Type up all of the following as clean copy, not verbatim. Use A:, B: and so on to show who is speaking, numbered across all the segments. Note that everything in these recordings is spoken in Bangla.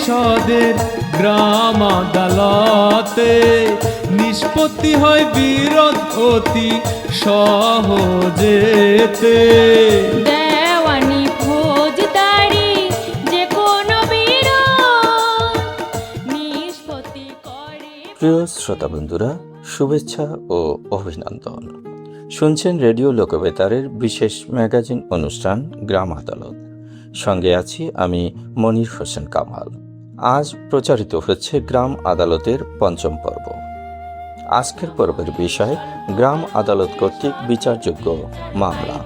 A: পরিষদের গ্রাম আদালতে নিষ্পত্তি হয় বিরোধ অতি সহজেতে।
B: দেওয়ানি ফৌজদারি যে কোনো বিরোধ নিষ্পত্তি করে।
C: প্রিয় শ্রোতা বন্ধুরা, শুভেচ্ছা ও অভিনন্দন। শুনছেন রেডিও লোকবেতারের বিশেষ ম্যাগাজিন অনুষ্ঠান গ্রাম আদালত। সঙ্গে আছি আমি মনির হোসেন কামাল। আজ প্রচারিত হচ্ছে গ্রাম আদালতের পঞ্চম পর্ব। আজকের পর্বের বিষয় গ্রাম আদালত কর্তৃক বিচারযোগ্য মামলা।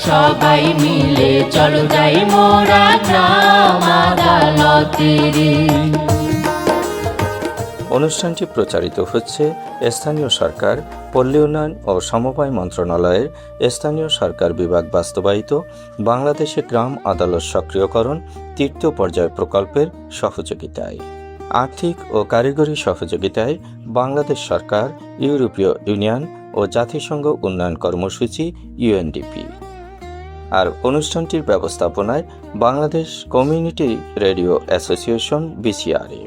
B: সবাই মিলে চলো যাই মোরা গ্রাম আদালতের।
C: অনুষ্ঠানটি প্রচারিত হচ্ছে স্থানীয় সরকার, পল্লী উন্নয়ন ও সমবায় মন্ত্রণালয়ের স্থানীয় সরকার বিভাগ বাস্তবায়িত বাংলাদেশে গ্রাম আদালত সক্রিয়করণ তৃতীয় পর্যায় প্রকল্পের সহযোগিতায়। আর্থিক ও কারিগরি সহযোগিতায় বাংলাদেশ সরকার, ইউরোপীয় ইউনিয়ন ও জাতিসংঘ উন্নয়ন কর্মসূচি ইউএনডিপি। আর অনুষ্ঠানটির ব্যবস্থাপনায় বাংলাদেশ কমিউনিটি রেডিও অ্যাসোসিয়েশন বিসিআরএ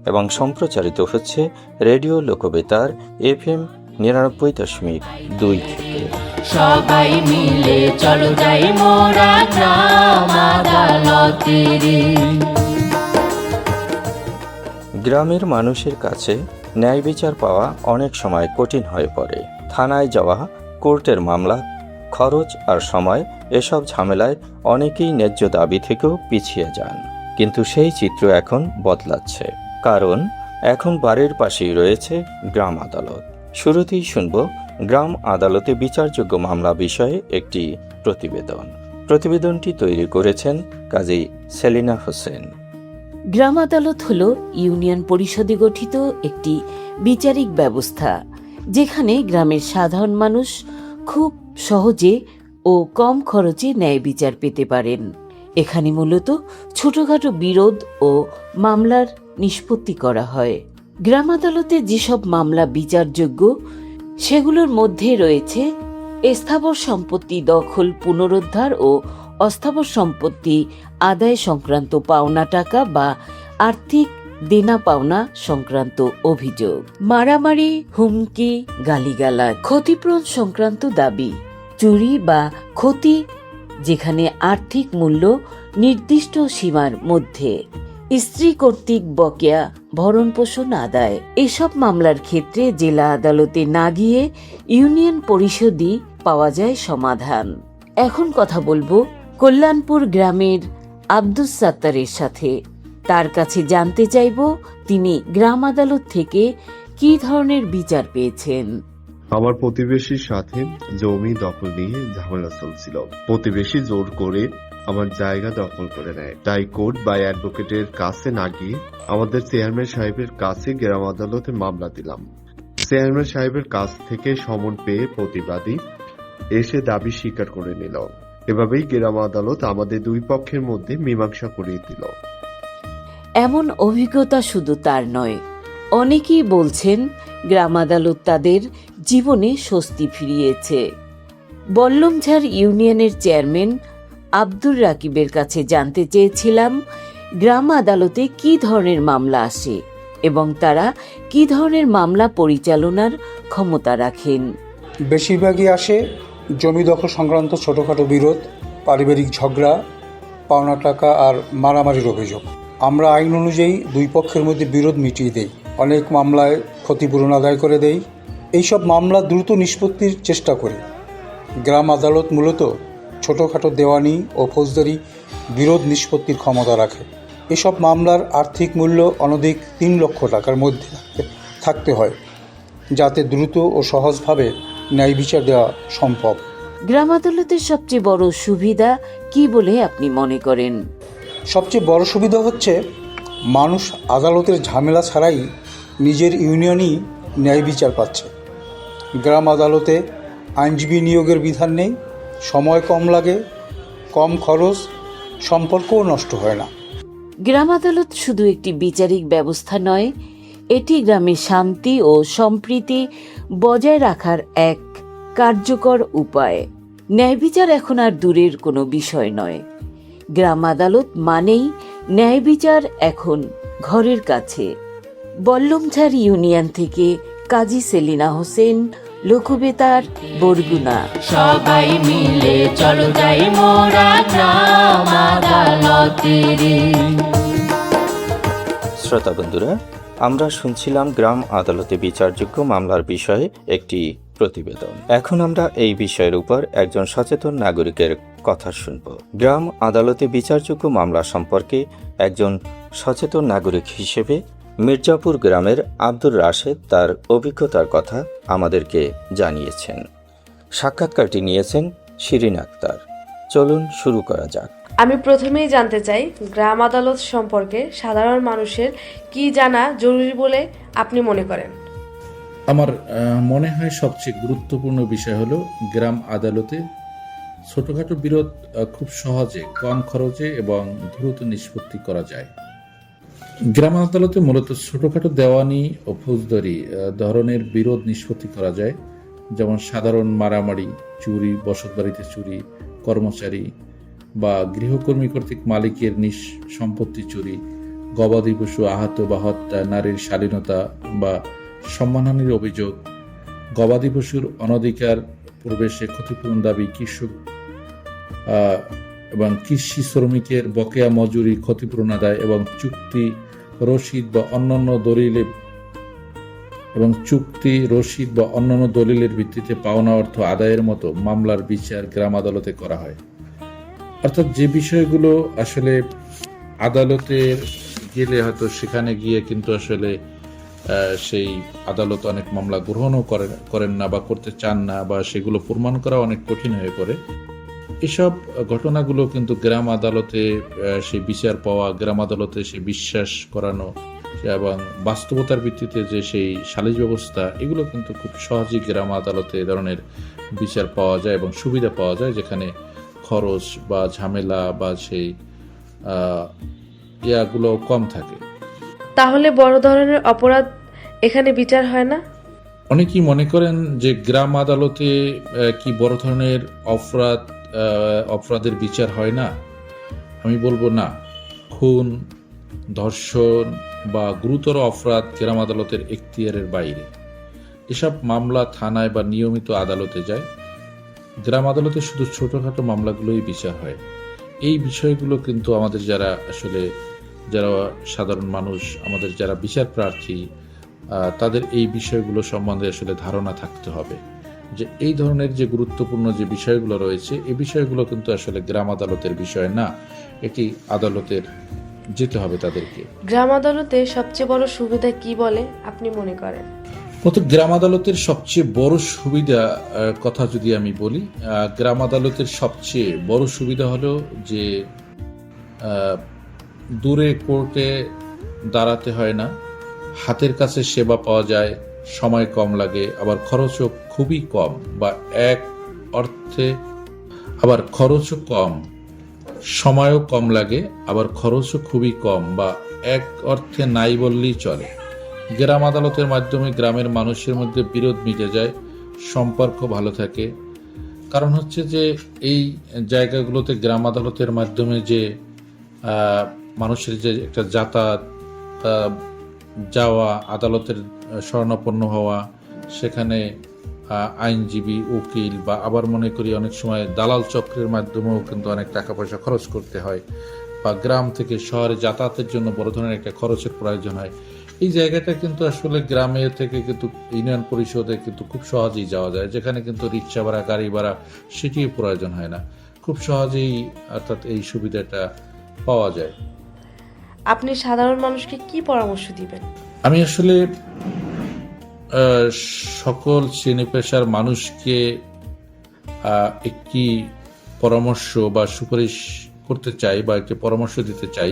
C: এবং সম্প্রচারিত হচ্ছে রেডিও লোকবেতার FM ৯৯.২ থেকে।
B: সবাই মিলে চলো যাই মোরা গ্রাম আদালতের।
C: গ্রামের মানুষের কাছে ন্যায় বিচার পাওয়া অনেক সময় কঠিন হয়ে পড়ে। থানায় যাওয়া, কোর্টের মামলা, খরচ আর সময়, এসব ঝামেলায় অনেকেই ন্যায্য দাবি থেকেও পিছিয়ে যান। কিন্তু সেই চিত্র এখন বদলাচ্ছে, কারণ এখন বাড়ির পাশেই রয়েছে গ্রাম আদালত। শুরুতেই শুনব গ্রাম আদালতে বিচারযোগ্য মামলা বিষয়ে একটি প্রতিবেদন। প্রতিবেদনটি তৈরি করেছেন কাজী সেলিনা হোসেন।
D: গ্রাম আদালত হল ইউনিয়ন পরিষদে গঠিত একটি বিচারিক ব্যবস্থা, যেখানে গ্রামের সাধারণ মানুষ খুব সহজে ও কম খরচে ন্যায় বিচার পেতে পারেন। এখানে মূলত ছোটখাটো বিরোধ ও মামলার নিষ্পত্তি করা হয়। গ্রাম আদালতে যেসব মামলা বিচারযোগ্য সেগুলোর মধ্যে রয়েছে স্থাবর সম্পত্তি দখল পুনরুদ্ধার ও অস্থাবর সম্পত্তি আদায় সংক্রান্ত পাওনা টাকা বা আর্থিক দেনা পাওনা সংক্রান্ত অভিযোগ, মারামারি, হুমকি, গালিগালাজ, ক্ষতিপূরণ সংক্রান্ত দাবি, চুরি বা ক্ষতি যেখানে আর্থিক মূল্য নির্দিষ্ট সীমার মধ্যে, স্ত্রী কর্তৃক বকেয়া ভরণপোষণ আদায়। এসব মামলার ক্ষেত্রে জেলা আদালতে না গিয়ে ইউনিয়ন পরিষদই পাওয়া যায় সমাধান। এখন কথা বলবো কল্যাণপুর গ্রামের আব্দুস সাত্তারের সাথে। তার কাছে জানতে চাইব তিনি গ্রাম আদালত থেকে কী ধরনের বিচার পেয়েছেন।
E: আমার প্রতিবেশীর সাথে জমি দখল নিয়ে ঝামেলা চলছিল। প্রতিবেশী জোর করে আমার জায়গা দখল করে নেয়। তাই কোর্ট বা অ্যাডভোকেটের কাছে না গিয়ে আমাদের চেয়ারম্যান সাহেবের কাছে গ্রাম আদালতে মামলা দিলাম। চেয়ারম্যান সাহেবের কাছ থেকে সমন পেয়ে প্রতিবাদী এসে দাবি স্বীকার করে নিল। এভাবেই গ্রাম আদালত আমাদের দুই পক্ষের মধ্যে মীমাংসা করিয়ে দিল।
D: এমন অভিজ্ঞতা শুধু তার নয়, অনেকেই বলছেন গ্রাম আদালত তাদের জীবনে স্বস্তি ফিরিয়েছে। বল্লমঝাড় ইউনিয়নের চেয়ারম্যান আব্দুর রাকিবের কাছে জানতে চেয়েছিলাম গ্রাম আদালতে কী ধরনের মামলা আসে এবং তারা কী ধরনের মামলা পরিচালনার ক্ষমতা রাখেন।
F: বেশিরভাগই আসে জমি দখল সংক্রান্ত ছোটোখাটো বিরোধ, পারিবারিক ঝগড়া, পাওনা টাকা আর মারামারির অভিযোগ। আমরা আইন অনুযায়ী দুই পক্ষের মধ্যে বিরোধ মিটিয়ে দেই। অনেক মামলায় ক্ষতিপূরণ আদায় করে দেই। এইসব মামলা দ্রুত নিষ্পত্তির চেষ্টা করি। গ্রাম আদালত মূলত ছোটোখাটো দেওয়ানি ও ফৌজদারি বিরোধ নিষ্পত্তির ক্ষমতা রাখে। এসব মামলার আর্থিক মূল্য অনধিক ৩ লক্ষ টাকার মধ্যে থাকতে হয়, যাতে দ্রুত ও সহজভাবে ন্যায় বিচার দেওয়া সম্ভব।
D: গ্রাম আদালতের সবচেয়ে বড় সুবিধা কি বলে আপনি মনে করেন?
F: সবচেয়ে বড় সুবিধা হচ্ছে মানুষ আদালতের ঝামেলা ছাড়াই নিজের ইউনিয়নই ন্যায় বিচার পাচ্ছে। গ্রাম আদালতে আইনজীবী নিয়োগের বিধান নেই, সময় কম লাগে, কম খরচ, সম্পর্কও নষ্ট হয় না।
D: গ্রাম আদালত শুধু একটি বিচারিক ব্যবস্থা নয়, এটি গ্রামের শান্তি ও সম্প্রীতি বজায় রাখার এক কার্যকর উপায়। ন্যায় বিচার এখন আর দূরের কোনো বিষয় নয়। গ্রাম আদালত মানেই ন্যায় বিচার এখন ঘরের কাছে। বল্লমঝাড় ইউনিয়ন থেকে কাজী সেলিনা হোসেন, লঘুবেতার, বরগুনা।
B: সবাই মিলে চলো যাই মোরা গ্রাম আদালতেরে।
C: শ্রোতা বন্ধুরা, আমরা শুনছিলাম গ্রাম আদালতে বিচারযোগ্য মামলার বিষয়ে একটি প্রতিবেদন। এখন আমরা এই বিষয়ের উপর একজন সচেতন নাগরিকের কথা শুনব। গ্রাম আদালতে বিচারযোগ্য মামলা সম্পর্কে একজন সচেতন নাগরিক হিসেবে মির্জাপুর গ্রামের আব্দুর রাশেদ তার অভিজ্ঞতার কথা আমাদেরকে জানিয়েছেন। সাক্ষাৎকারটি নিয়েছেন শিরিন আক্তার। চলুন শুরু করা যাক।
G: আমি প্রথমেই জানতে চাই, গ্রাম আদালত সম্পর্কে সাধারণ মানুষের কি জানা জরুরি বলে আপনি মনে করেন?
H: আমার মনে হয় সবচেয়ে গুরুত্বপূর্ণ বিষয় হলো গ্রাম আদালতে ছোটোখাটো বিরোধ খুব সহজে, কম খরচে এবং দ্রুত নিষ্পত্তি করা যায়। গ্রাম আদালতে মূলত ছোটোখাটো দেওয়ানি ও ফৌজদারি ধরনের বিরোধ নিষ্পত্তি করা যায়, যেমন সাধারণ মারামারি, চুরি, বসতবাড়িতে চুরি, কর্মচারী বা গৃহকর্মী কর্তৃক মালিকের সম্পত্তি চুরি, গবাদি পশু আহত বা হত্যা, নারীর শালীনতা বা সম্মানহানির অভিযোগ, গবাদি পশুর অনধিকার প্রবেশে ক্ষতিপূরণ দাবি, কৃষক এবং কৃষি শ্রমিকের বকেয়া মজুরি ক্ষতিপূরণ আদায় এবং চুক্তি রসিদ বা অন্যান্য দলিলের ভিত্তিতে পাওনা অর্থ আদায়ের মতো মামলার বিচার গ্রাম আদালতে করা হয়। অর্থাৎ যে বিষয়গুলো আসলে আদালতে গেলে হয়তো সেখানে গিয়ে কিন্তু আসলে সেই আদালত অনেক মামলা গ্রহণও করেন না বা করতে চান না, বা সেগুলো প্রমাণ করা অনেক কঠিন হয়ে পড়ে। এসব ঘটনাগুলো কিন্তু গ্রাম আদালতে সেই বিচার পাওয়া, গ্রাম আদালতে সেই বিশ্বাস করানো এবং বাস্তবতার ভিত্তিতে যে সেই সালিশ ব্যবস্থা, এগুলো কিন্তু খুব সহজেই গ্রাম আদালতে এ ধরনের বিচার পাওয়া যায় এবং সুবিধা পাওয়া যায়, যেখানে খরচ বা ঝামেলা বা সেই ইয়াগুলো কম থাকে।
G: তাহলে বড় ধরনের অপরাধ এখানে বিচার হয় না?
H: অনেকেই মনে করেন যে গ্রাম আদালতে কি বড় ধরনের অপরাধের বিচার হয় না। আমি বলবো না, খুন, ধর্ষণ বা গুরুতর অপরাধ গ্রাম আদালতের এখতিয়ারের বাইরে। এসব মামলা থানায় বা নিয়মিত আদালতে যায়। গ্রাম আদালতে শুধু ছোটখাটো মামলাগুলোই বিচার হয়। এই বিষয়গুলো কিন্তু আমাদের যারা সাধারণ মানুষ, আমাদের যারা বিচার প্রার্থী, তাদের এই বিষয়গুলো সম্বন্ধে আসলে ধারণা থাকতে হবে যে এই ধরনের যে গুরুত্বপূর্ণ যে বিষয়গুলো রয়েছে, এই বিষয়গুলো কিন্তু আসলে গ্রাম আদালতের বিষয় না, এটি আদালতের যেতে হবে তাদেরকে।
G: গ্রাম আদালতে সবচেয়ে বড় সুবিধা কি বলে আপনি মনে করেন?
H: গ্রাম আদালতের সবচেয়ে বড় সুবিধা কথা যদি আমি বলি, গ্রাম আদালতের সবচেয়ে বড় সুবিধা হলো যে দূরে কোর্টে দাঁড়াতে হয় না, হাতের কাছে সেবা পাওয়া যায়, সময় কম লাগে, আবার খরচও খুবই কম, বা এক অর্থে আবার খরচও কম, সময়ও কম লাগে, আবার খরচও খুবই কম, বা এক অর্থে নাই বললেই চলে। গ্রাম আদালতের মাধ্যমে গ্রামের মানুষের মধ্যে বিরোধ মিটে যায়, সম্পর্ক ভালো থাকে। কারণ হচ্ছে যে এই জায়গাগুলোতে গ্রাম আদালতের মাধ্যমে যে মানুষের যে একটা যাতায়াত, যাওয়া, আদালতের শরণাপন্ন হওয়া, সেখানে আইনজীবী, উকিল বা আবার মনে করি অনেক সময় দালাল চক্রের মাধ্যমেও কিন্তু অনেক টাকা পয়সা খরচ করতে হয়, বা গ্রাম থেকে শহরে যাতায়াতের জন্য বড় ধরনের একটা খরচের প্রয়োজন হয়। এই জায়গাটা কিন্তু আসলে গ্রামে থেকে কিন্তু ইউনিয়ন পরিষদে কিন্তু খুব সহজেই যাওয়া যায়, যেখানে কিন্তু রিক্সা ভাড়া, গাড়ি ভাড়া সেটিও প্রয়োজন হয় না, খুব সহজেই অর্থাৎ এই সুবিধাটা পাওয়া যায়।
G: আপনি সাধারণ মানুষকে কি পরামর্শ দিবেন?
H: আমি আসলে সকল শ্রেণী পেশার মানুষকে একটি পরামর্শ বা সুপারিশ করতে চাই, বা একটি পরামর্শ দিতে চাই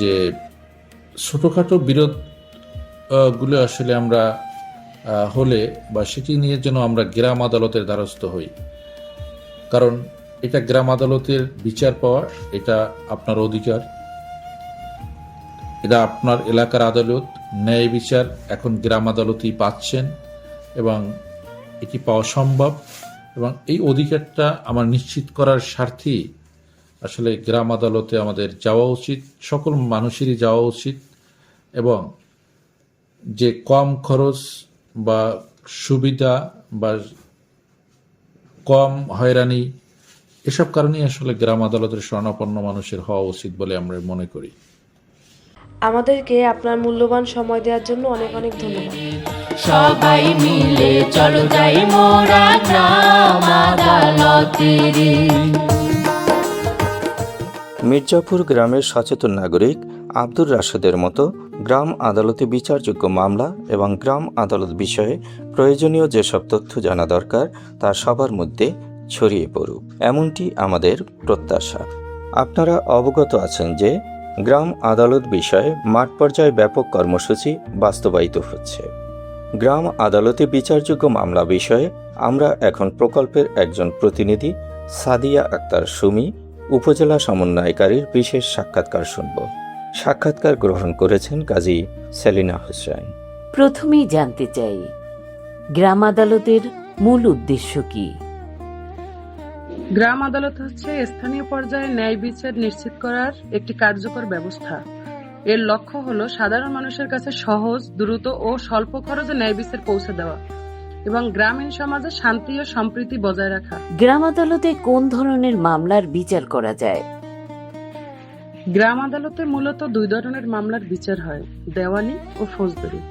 H: যে ছোটোখাটো বিরোধ গুলো আসলে আমরা হলে বা সেটি নিয়ে যেন আমরা গ্রাম আদালতের দ্বারস্থ হই। কারণ এটা গ্রাম আদালতের বিচার পাওয়া, এটা আপনার অধিকার, এটা আপনার এলাকার আদালত। ন্যায় বিচার এখন গ্রাম আদালতেই পাচ্ছেন এবং এটি পাওয়া সম্ভব, এবং এই অধিকারটা আমার নিশ্চিত করার স্বার্থেই আসলে গ্রাম আদালতে আমাদের যাওয়া উচিত, সকল মানুষেরই যাওয়া উচিত, এবং যে কম খরচ বা সুবিধা বা কম হয়রানি, এসব কারণেই আসলে গ্রাম আদালতের শরণাপন্ন মানুষের হওয়া উচিত বলে আমরা মনে করি।
G: আমাদেরকে আপনার মূল্যবান সময় দেওয়ার জন্য অনেক অনেক ধন্যবাদ।
B: সবাই মিলে চলো যাই মোরা গ্রাম আদালতেরি।
C: মির্জাপুর গ্রামের সচেতন নাগরিক আব্দুর রাশেদের মতো গ্রাম আদালতে বিচারযোগ্য মামলা এবং গ্রাম আদালত বিষয়ে প্রয়োজনীয় যেসব তথ্য জানা দরকার তা সবার মধ্যে ছড়িয়ে পড়ুক, এমনটি আমাদের প্রত্যাশা। আপনারা অবগত আছেন যে গ্রাম আদালত বিষয়ে মাঠ পর্যায়ে ব্যাপক কর্মসূচি বাস্তবায়িত হচ্ছে। গ্রাম আদালতে বিচারযোগ্য মামলা বিষয়ে আমরা এখন প্রকল্পের একজন প্রতিনিধি সাদিয়া আক্তার সুমি উপজেলা সমন্বয়কারীর বিশেষ সাক্ষাৎকার শুনব। সাক্ষাৎকার গ্রহণ করেছেন কাজী সেলিনা হোসেন।
D: প্রথমেই জানতে চাই, গ্রাম আদালতের মূল উদ্দেশ্য কি?
I: গ্রাম আদালত হচ্ছে স্থানীয় পর্যায়ে ন্যায় বিচার নিশ্চিত করার একটি কার্যকর ব্যবস্থা। এর লক্ষ্য হলো সাধারণ মানুষের কাছে সহজ, দ্রুত ও স্বল্প খরচে ন্যায় বিচার পৌঁছে দেওয়া এবং গ্রামীণ সমাজে শান্তি ও সম্প্রীতি বজায় রাখা।
D: গ্রাম আদালতে কোন ধরনের মামলার বিচার করা যায়?
I: গ্রাম আদালতে মূলত দুই ধরনের মামলার বিচার হয়, দেওয়ানি ও ফৌজদারি।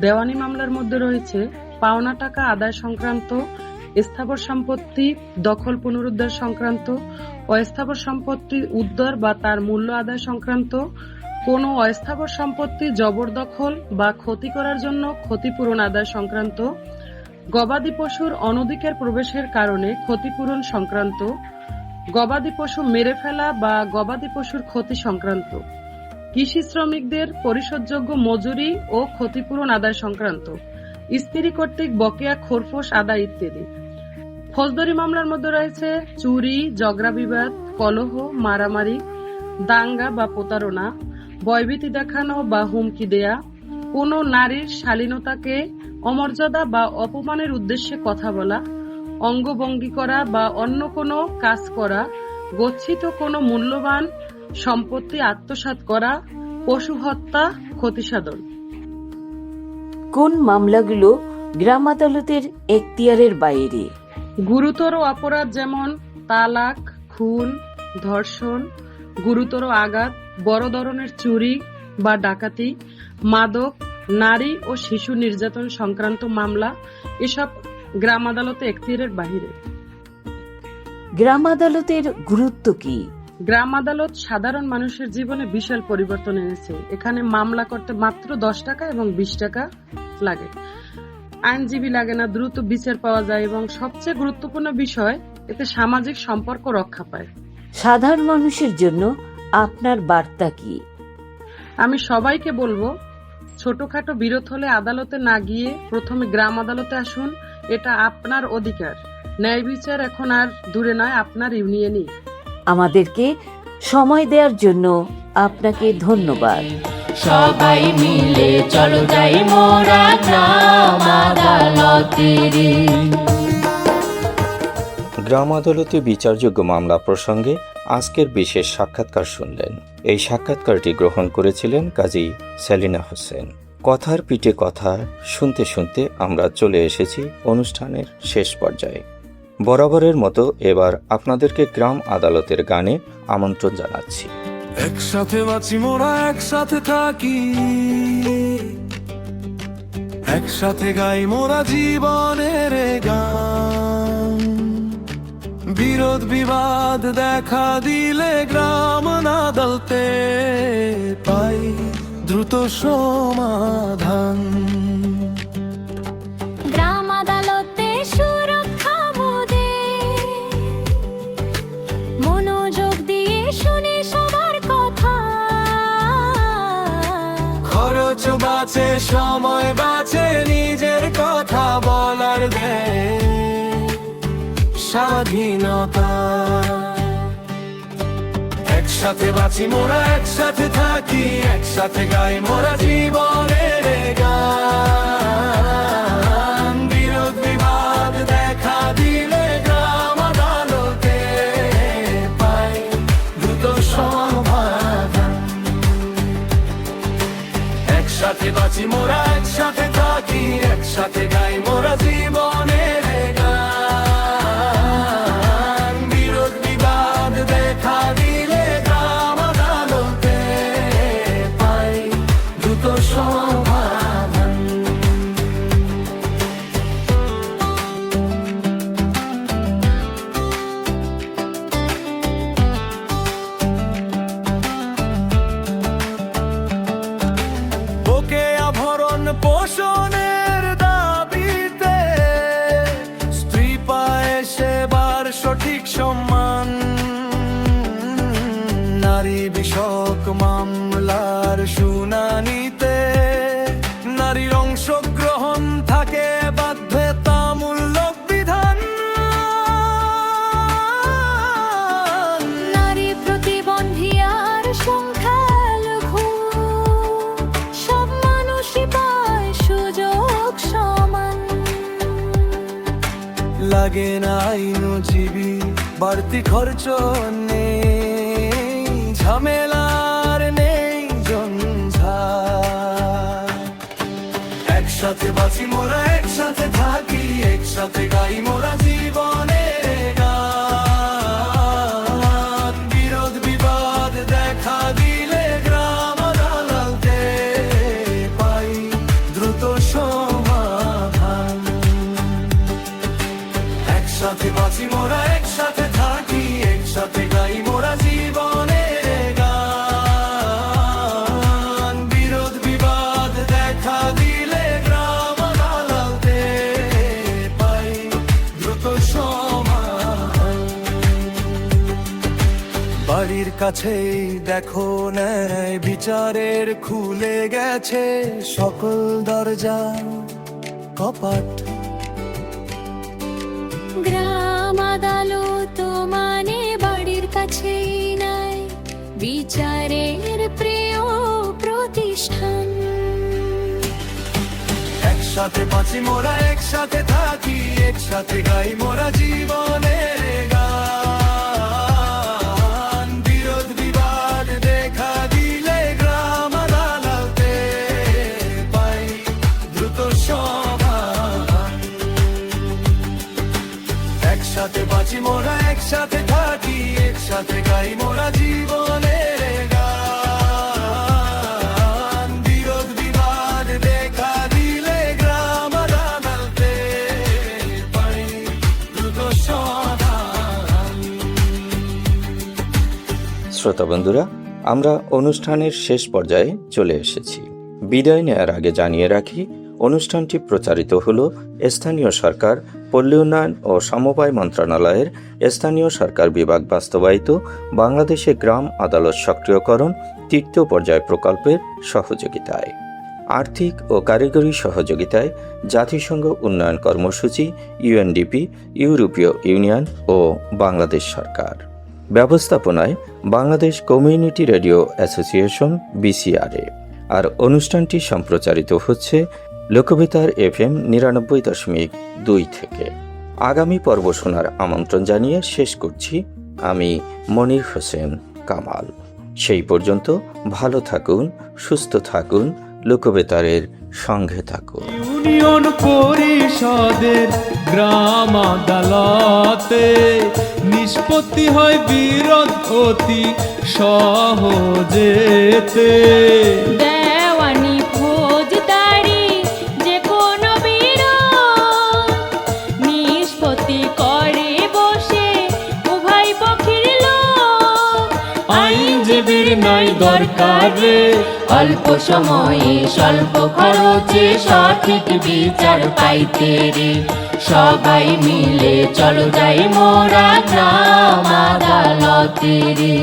I: দেওয়ানি মামলার মধ্যে রয়েছে পাওনা টাকা আদায় সংক্রান্ত, স্থাবর সম্পত্তি দখল পুনরুদ্ধার সংক্রান্ত, অস্থাবর সম্পত্তি উদ্ধার বা তার মূল্য আদায় সংক্রান্ত, কোনো অস্থাবর সম্পত্তি জবরদখল বা ক্ষতি করার জন্য ক্ষতিপূরণ আদায় সংক্রান্ত, গবাদি পশুর অনধিকার প্রবেশের কারণে ক্ষতিপূরণ সংক্রান্ত, গবাদি পশু মেরে ফেলা বা গবাদি পশুর ক্ষতি সংক্রান্ত, কৃষি শ্রমিকদের পরিশোধযোগ্য মজুরি ও ক্ষতিপূরণ আদায় সংক্রান্ত, স্ত্রী কর্তৃক বকেয়া খোরপোশ আদায় ইত্যাদি। ফৌজদারি মামলার মধ্যে রয়েছে চুরি, ঝগড়া বিবাদ, কলহ, মারামারি, দাঙ্গা বা প্রতারণা, ভয়ভীতি দেখানো বা হুমকি দেয়া, কোনো নারীর শালীনতাকে অমর্যাদা বা অপমানের উদ্দেশ্যে কথা বলা, অঙ্গভঙ্গি করা বা অন্য কোনো কাজ করা, গচ্ছিত কোনো মূল্যবান সম্পত্তি আত্মসাৎ করা, পশু হত্যা, ক্ষতিসাধন।
D: কোন মামলাগুলো গ্রাম আদালতের এখতিয়ারের বাইরে?
I: গুরুতর অপরাধ যেমন তালাক, খুন, ধর্ষণ, গুরুতর আঘাত, বড় ধরনের চুরি বা ডাকাতি, মাদক, নারী ও শিশু নির্যাতন সংক্রান্ত মামলা এসব গ্রাম আদালতে এখতিয়ারের বাহিরে।
D: গ্রাম আদালতের গুরুত্ব কি?
I: গ্রাম আদালত সাধারণ মানুষের জীবনে বিশাল পরিবর্তন এনেছে। এখানে মামলা করতে মাত্র 10 টাকা এবং 20 টাকা লাগে। আইনজীবী লাগে না, দ্রুত বিচার পাওয়া যায় এবং সবচেয়ে গুরুত্বপূর্ণ বিষয়, এতে সামাজিক সম্পর্ক রক্ষা পায়।
D: সাধারণ মানুষের জন্য আপনার বার্তা কি?
I: আমি সবাইকে বলবো, ছোটখাটো বিরোধ হলে আদালতে না গিয়ে প্রথমে গ্রাম আদালতে আসুন। এটা আপনার অধিকার। ন্যায় বিচার এখন আর দূরে নয়, আপনার ইউনিয়নই।
D: আমাদেরকে সময় দেওয়ার জন্য আপনাকে ধন্যবাদ।
B: সবাই মিলে চলো যাই মোরা গ্রাম আদালতেরি।
C: গ্রাম আদালতে বিচারযোগ্য মামলা প্রসঙ্গে আজকের বিশেষ সাক্ষাৎকার শুনলেন। এই সাক্ষাৎকারটি গ্রহণ করেছিলেন কাজী সেলিনা হোসেন। কথার পিঠে কথা শুনতে শুনতে আমরা চলে এসেছি অনুষ্ঠানের শেষ পর্যায়ে। বরাবরের মতো এবার আপনাদেরকে গ্রাম আদালতের গানে আমন্ত্রণ জানাচ্ছি।
J: একসাথে বাঁচি মোরা, একসাথে থাকি, একসাথে গাই মোরা জীবনের গান। বিরোধ বিবাদ দেখা দিলে গ্রাম আদালতে পাই দ্রুত সমাধান।
K: গ্রাম আদালতে সুরক্ষা মোদের, মনোযোগ দিয়ে শুনে সবার কথা।
J: খরচ বাঁচে, সময় বাঁচে, নিজের কথা বলার দেয় স্বাধীনতা। একসাথে বাঁচি মোরা, একসাথে থাকি, একসাথে গাই মোরা জীবনের গান। বিরোধ বিবাদ দেখা দিলে গ্রাম আদালতে পাই একসাথে বাঁচি মোরা একসাথে থাকি একসাথে গাই মোরা জীবনের গান বিরোধ বিবাদ দেখা দিলে গ্রাম আদালতে পাই দ্রুত সমাধান। বুকে আভরণ পোষণের দাবিতে স্ত্রী পায় সেবার সঠিক সম্মান, নারী বিষয়ক মামলার শুনানিতে নারীর অংশগ্রহণ থাকে বাধ্যতামূলক বিধান।
K: নারী প্রতিবন্ধী আর সংখ্যালঘু সব মানুষই পায় সুযোগ সমান।
J: লাগে না আইনজীবী বাড়তি খরচ নেই, ঝামেলার নেই জঞ্জাল। একসাথে বাঁচি মোরা একসাথে থাকি একসাথে গাই মোরা জীবনের গান বিরোধ বিবাদ দেখা দিলে গ্রাম আদালতে পাই দ্রুত সমাধান। একসাথে বাঁচি মোরা একসাথে থাকি একসাথে গাই মোরা জীবনের গান বিরোধ বিবাদ দেখা দিলে গ্রাম আদালতে পাই দ্রুত সমাধান। বাড়ির কাছেই দেখো ন্যায় বিচারের খুলে গেছে সকল দরজা কপাট।
K: গ্রাম আদালত মানে বাড়ির কাছেই নাই বিচারের প্রিয় প্রতিষ্ঠান।
J: একসাথে বাঁচি মোরা একসাথে থাকি একসাথে গাই মোরা জীবনের গান বিরোধ বিবাদ দেখা দিলে গ্রাম আদালতে পাই দ্রুত সমাধান। একসাথে বাঁচি মোরা একসাথে থাকি একসাথে গাই মোরা জীবনের গান বিরোধ বিবাদ দেখা দিলে গ্রাম আদালতে পাই দ্রুত সমাধান।
C: শ্রোতা বন্ধুরা, আমরা অনুষ্ঠানের শেষ পর্যায়ে চলে এসেছি। বিদায় নেয়ার আগে জানিয়ে রাখি, অনুষ্ঠানটি প্রচারিত হল স্থানীয় সরকার, পল্লী উন্নয়ন ও সমবায় মন্ত্রণালয়ের স্থানীয় সরকার বিভাগ বাস্তবায়িত বাংলাদেশে গ্রাম আদালত সক্রিয়করণ তৃতীয় পর্যায় প্রকল্পের সহযোগিতায়। আর্থিক ও কারিগরি সহযোগিতায় জাতিসংঘ উন্নয়ন কর্মসূচি, ইউএনডিপি, ইউরোপীয় ইউনিয়ন ও বাংলাদেশ সরকার। ব্যবস্থাপনায় বাংলাদেশ কমিউনিটি রেডিও অ্যাসোসিয়েশন বিসিআরএ। আর অনুষ্ঠানটি সম্প্রচারিত হচ্ছে লোকবেতার FM 99.2 থেকে। আগামী পর্ব শোনার আমন্ত্রণ জানিয়ে শেষ করছি আমি মনির হোসেন কামাল। সেই পর্যন্ত ভালো থাকুন, সুস্থ থাকুন, লোকবেতারের সঙ্গে থাকুন।
A: ইউনিয়ন পরিষদের গ্রাম আদালতে নিষ্পত্তি হয় বিরোধ অতি সহজেতে।
B: দেওয়ানি ফৌজদারি যে কোনো বিরোধ নিষ্পত্তি করে বসে উভয় পক্ষের লোক।
A: আইনজীবীর নাই দরকার রে,
B: অল্প সময়ে স্বল্প খরচে সঠিক বিচার পাইতে রে। সবাই মিলে চলো যাই মোরা গ্রাম আদালতে রে।